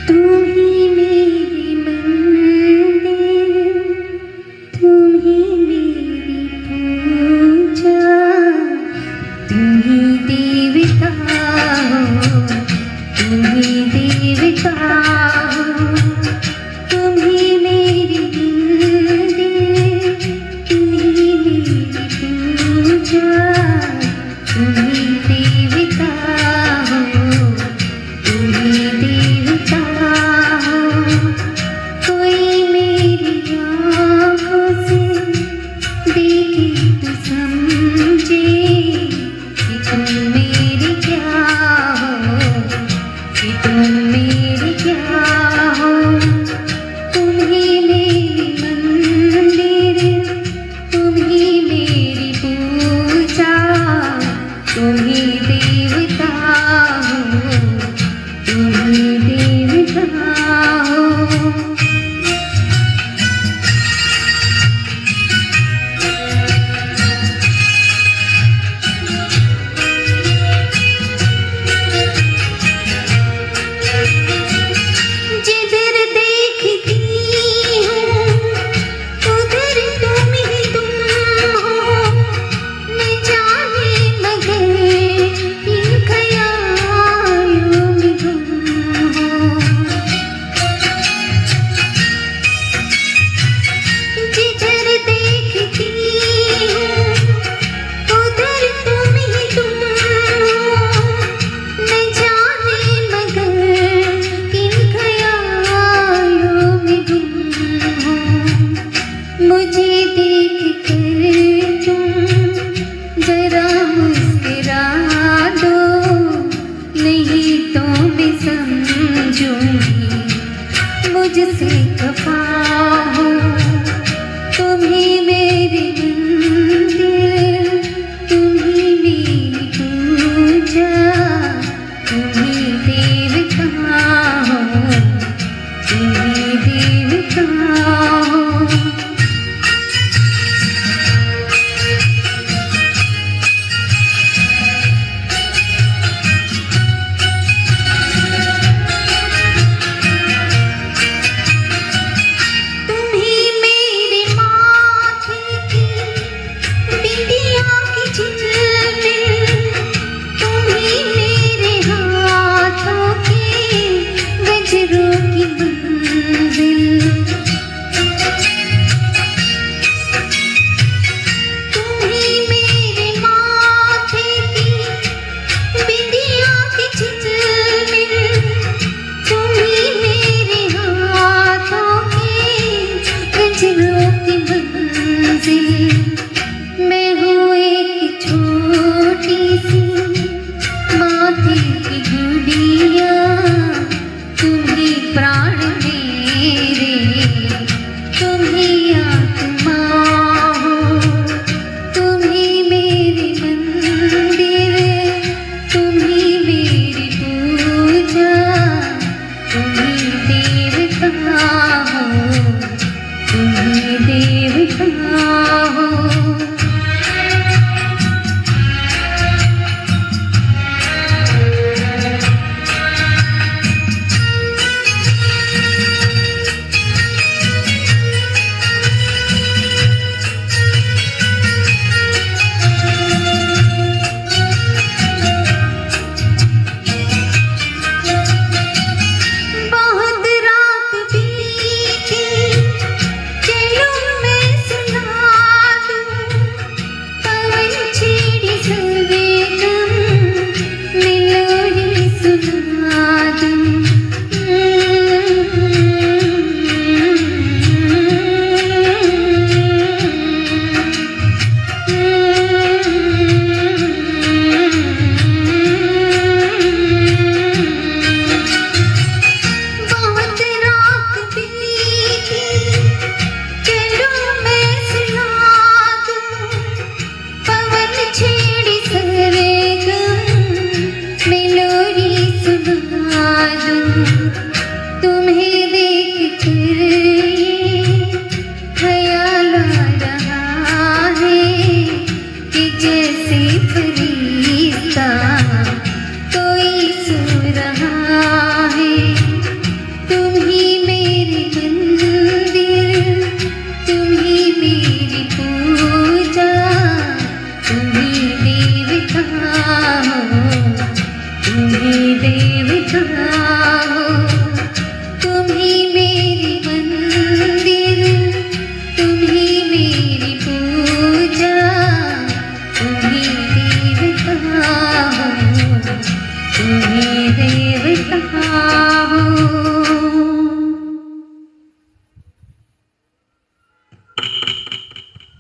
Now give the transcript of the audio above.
तुम ही मेरी मंदिर, तुम ही मेरी पूजा, तुम ही देवता हो, तुम ही देवता हो। तुम ही मेरी मंदिर, तुम ही मेरी पूजा, तुम ही देवता हो, तुम ही देवता हो। कोई मेरी आँखों से देखे तो समझे कि तुम मेरी क्या हो, कि तुम मेरी क्या हो। तुम ही मेरी मंदिर, तुम ही मेरी पूजा, तुम ही